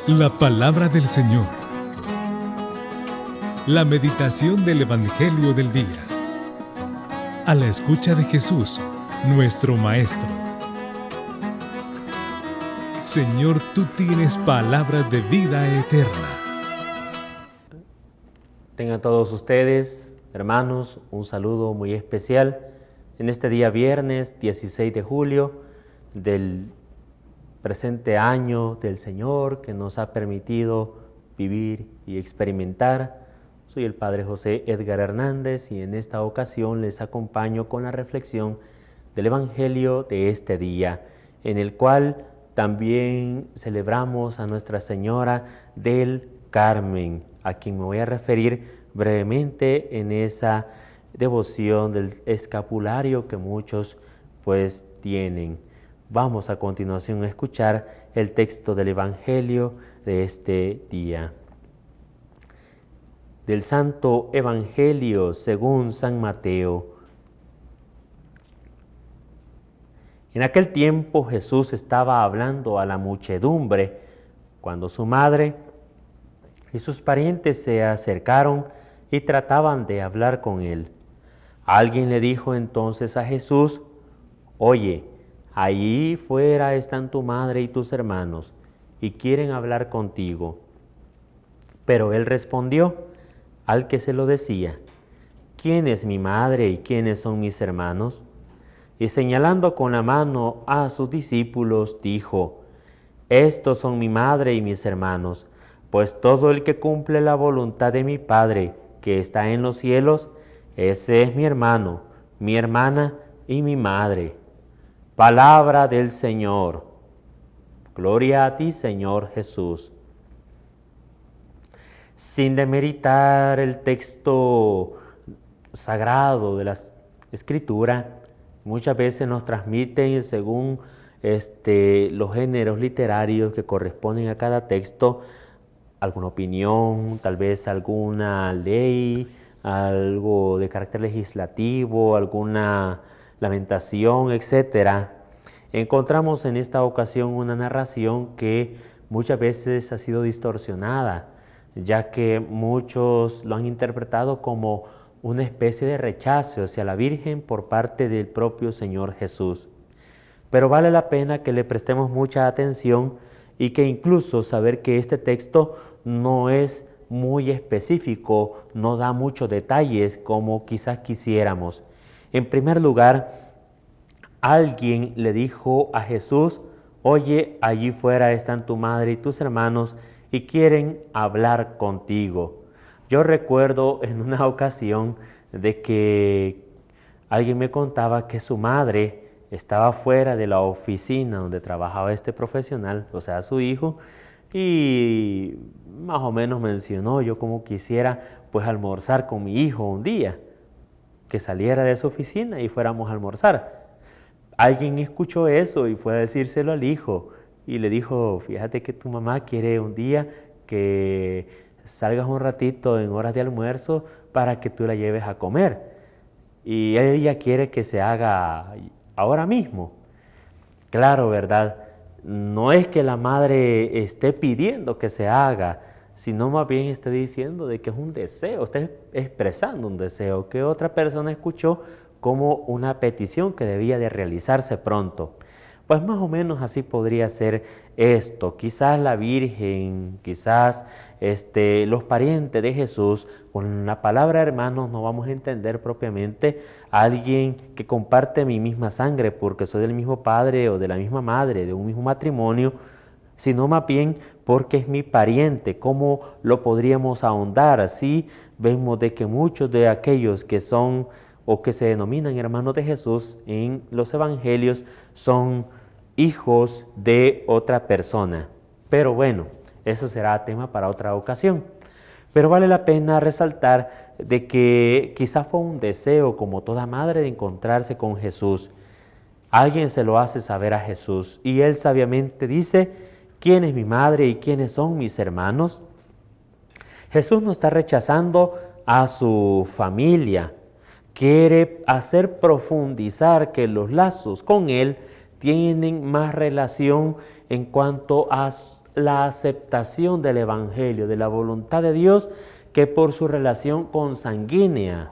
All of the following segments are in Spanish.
La palabra del Señor. La meditación del Evangelio del día. A la escucha de Jesús, nuestro Maestro. Señor, tú tienes palabras de vida eterna. Tengan todos ustedes, hermanos, un saludo muy especial en este día viernes 16 de julio del presente año del Señor que nos ha permitido vivir y experimentar. Soy el Padre José Edgar Hernández y en esta ocasión les acompaño con la reflexión del Evangelio de este día, en el cual también celebramos a Nuestra Señora del Carmen, a quien me voy a referir brevemente en esa devoción del escapulario que muchos pues tienen. Vamos a continuación a escuchar el texto del Evangelio de este día. Del Santo Evangelio según San Mateo. En aquel tiempo Jesús estaba hablando a la muchedumbre cuando su madre y sus parientes se acercaron y trataban de hablar con él. Alguien le dijo entonces a Jesús: «Oye, allí fuera están tu madre y tus hermanos, y quieren hablar contigo». Pero él respondió al que se lo decía: «¿Quién es mi madre y quiénes son mis hermanos?». Y señalando con la mano a sus discípulos, dijo: «Estos son mi madre y mis hermanos, pues todo el que cumple la voluntad de mi Padre que está en los cielos, ese es mi hermano, mi hermana y mi madre». Palabra del Señor. Gloria a ti, Señor Jesús. Sin demeritar el texto sagrado de la Escritura, muchas veces nos transmiten según los géneros literarios que corresponden a cada texto, alguna opinión, tal vez alguna ley, algo de carácter legislativo, alguna lamentación, etc. Encontramos en esta ocasión una narración que muchas veces ha sido distorsionada, ya que muchos lo han interpretado como una especie de rechazo hacia la Virgen por parte del propio Señor Jesús. Pero vale la pena que le prestemos mucha atención y que incluso saber que este texto no es muy específico, no da muchos detalles como quizás quisiéramos. En primer lugar, alguien le dijo a Jesús: «Oye, allí fuera están tu madre y tus hermanos y quieren hablar contigo». Yo recuerdo en una ocasión de que alguien me contaba que su madre estaba fuera de la oficina donde trabajaba este profesional, o sea, su hijo, y más o menos mencionó: «Yo como quisiera pues almorzar con mi hijo un día, que saliera de su oficina y fuéramos a almorzar». Alguien escuchó eso y fue a decírselo al hijo y le dijo: «Fíjate que tu mamá quiere un día que salgas un ratito en horas de almuerzo para que tú la lleves a comer. Y ella quiere que se haga ahora mismo». Claro, ¿verdad? No es que la madre esté pidiendo que se haga, sino más bien está diciendo de que es un deseo, está expresando un deseo que otra persona escuchó como una petición que debía de realizarse pronto. Pues más o menos así podría ser esto. Quizás la Virgen, quizás los parientes de Jesús, con la palabra hermanos no vamos a entender propiamente a alguien que comparte mi misma sangre porque soy del mismo padre o de la misma madre, de un mismo matrimonio, sino más bien porque es mi pariente. ¿Cómo lo podríamos ahondar? Así vemos de que muchos de aquellos que son o que se denominan hermanos de Jesús en los evangelios son hijos de otra persona. Pero bueno, eso será tema para otra ocasión. Pero vale la pena resaltar de que quizás fue un deseo, como toda madre, de encontrarse con Jesús. Alguien se lo hace saber a Jesús y él sabiamente dice: «¿Quién es mi madre y quiénes son mis hermanos?». Jesús no está rechazando a su familia, quiere hacer profundizar que los lazos con él tienen más relación en cuanto a la aceptación del Evangelio, de la voluntad de Dios, que por su relación consanguínea.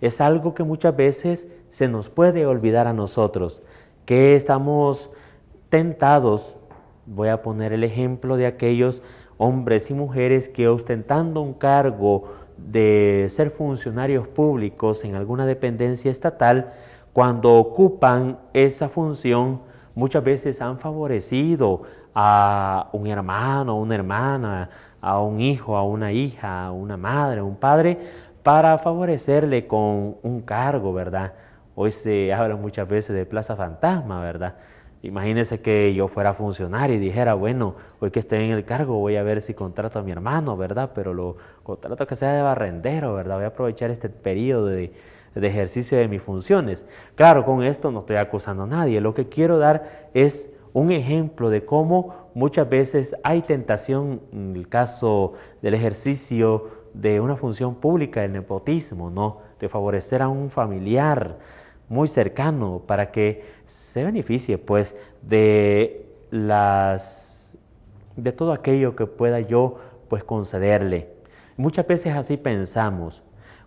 Es algo que muchas veces se nos puede olvidar a nosotros, que estamos tentados. Voy a poner el ejemplo de aquellos hombres y mujeres que, ostentando un cargo de ser funcionarios públicos en alguna dependencia estatal, cuando ocupan esa función, muchas veces han favorecido a un hermano, a una hermana, a un hijo, a una hija, a una madre, a un padre, para favorecerle con un cargo, ¿verdad? Hoy se habla muchas veces de plaza fantasma, ¿verdad? Imagínense que yo fuera funcionario y dijera, bueno, hoy que estoy en el cargo voy a ver si contrato a mi hermano, ¿verdad? Pero lo contrato que sea de barrendero, ¿verdad? Voy a aprovechar este periodo de ejercicio de mis funciones. Claro, con esto no estoy acusando a nadie. Lo que quiero dar es un ejemplo de cómo muchas veces hay tentación en el caso del ejercicio de una función pública, el nepotismo, ¿no? De favorecer a un familiar muy cercano para que se beneficie pues de todo aquello que pueda yo pues concederle. Muchas veces así pensamos.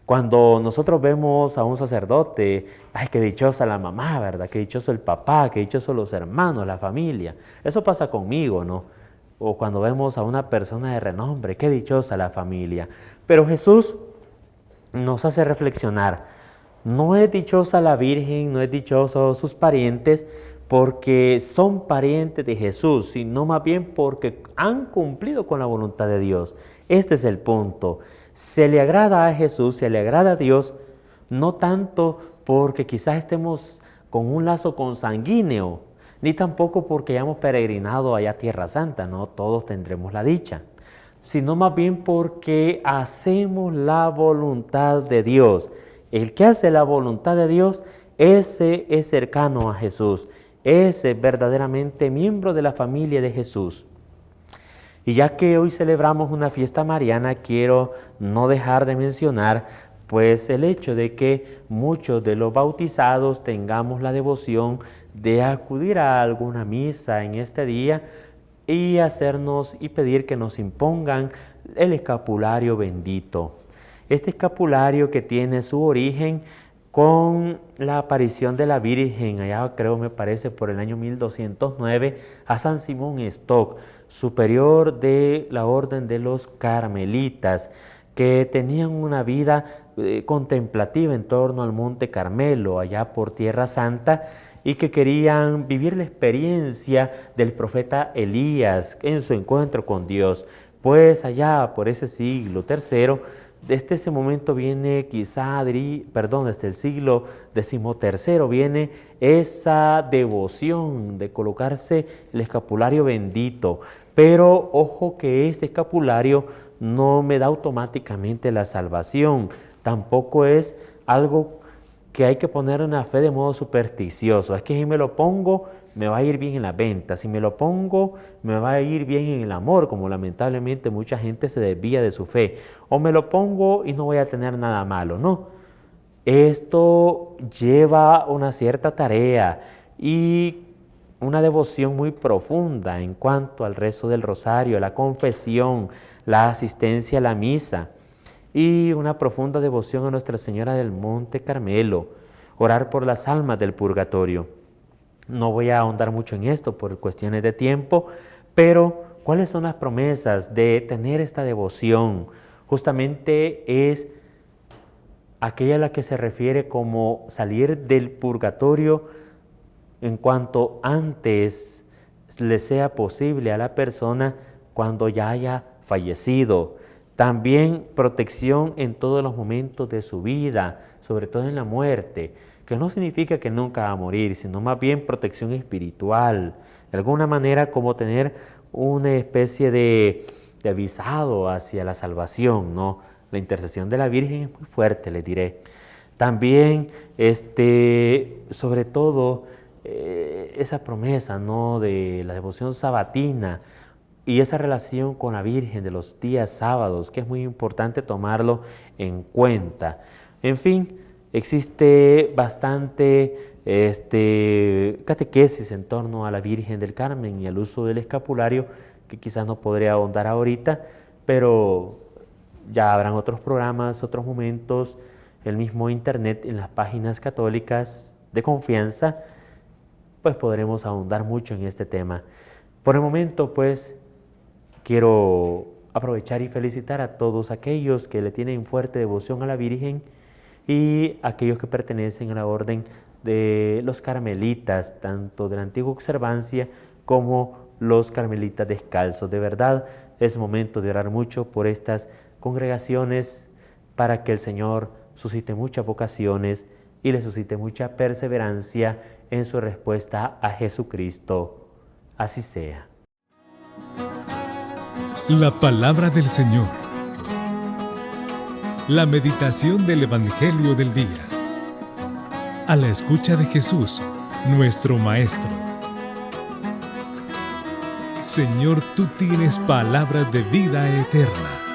Cuando nosotros vemos a un sacerdote, ay, qué dichosa la mamá, ¿verdad? Qué dichoso el papá, qué dichoso los hermanos, la familia. Eso pasa conmigo, ¿no? O cuando vemos a una persona de renombre, qué dichosa la familia. Pero Jesús nos hace reflexionar. No es dichosa la Virgen, no es dichoso sus parientes porque son parientes de Jesús, sino más bien porque han cumplido con la voluntad de Dios. Este es el punto. Se le agrada a Jesús, se le agrada a Dios, no tanto porque quizás estemos con un lazo consanguíneo, ni tampoco porque hayamos peregrinado allá a Tierra Santa, no todos tendremos la dicha, sino más bien porque hacemos la voluntad de Dios. El que hace la voluntad de Dios, ese es cercano a Jesús, ese es verdaderamente miembro de la familia de Jesús. Y ya que hoy celebramos una fiesta mariana, quiero no dejar de mencionar pues el hecho de que muchos de los bautizados tengamos la devoción de acudir a alguna misa en este día y hacernos y pedir que nos impongan el escapulario bendito. Este escapulario que tiene su origen con la aparición de la Virgen, allá creo me parece por el año 1209, a San Simón Stock, superior de la orden de los carmelitas, que tenían una vida contemplativa en torno al Monte Carmelo, allá por Tierra Santa, y que querían vivir la experiencia del profeta Elías en su encuentro con Dios. Pues allá por ese siglo III, desde ese momento viene desde el siglo XIII viene esa devoción de colocarse el escapulario bendito. Pero ojo que este escapulario no me da automáticamente la salvación. Tampoco es algo que hay que poner una fe de modo supersticioso. Es que si me lo pongo, me va a ir bien en la venta. Si me lo pongo, me va a ir bien en el amor, como lamentablemente mucha gente se desvía de su fe. O me lo pongo y no voy a tener nada malo. No, esto lleva una cierta tarea y una devoción muy profunda en cuanto al rezo del rosario, la confesión, la asistencia a la misa y una profunda devoción a Nuestra Señora del Monte Carmelo, orar por las almas del purgatorio. No voy a ahondar mucho en esto por cuestiones de tiempo, pero ¿cuáles son las promesas de tener esta devoción? Justamente es aquella a la que se refiere como salir del purgatorio en cuanto antes le sea posible a la persona cuando ya haya fallecido. También protección en todos los momentos de su vida, sobre todo en la muerte, que no significa que nunca va a morir, sino más bien protección espiritual. De alguna manera como tener una especie de avisado hacia la salvación, ¿no? La intercesión de la Virgen es muy fuerte, les diré. También, sobre todo, esa promesa, ¿no?, de la devoción sabatina y esa relación con la Virgen de los días sábados, que es muy importante tomarlo en cuenta. En fin, existe bastante catequesis en torno a la Virgen del Carmen y al uso del escapulario, que quizás no podría ahondar ahorita, pero ya habrán otros programas, otros momentos, el mismo internet en las páginas católicas de confianza, pues podremos ahondar mucho en este tema. Por el momento, pues, quiero aprovechar y felicitar a todos aquellos que le tienen fuerte devoción a la Virgen y aquellos que pertenecen a la orden de los carmelitas, tanto de la antigua observancia como los carmelitas descalzos. De verdad, es momento de orar mucho por estas congregaciones para que el Señor suscite muchas vocaciones y le suscite mucha perseverancia en su respuesta a Jesucristo. Así sea. La palabra del Señor. La meditación del Evangelio del día. A la escucha de Jesús, nuestro Maestro. Señor, tú tienes palabras de vida eterna.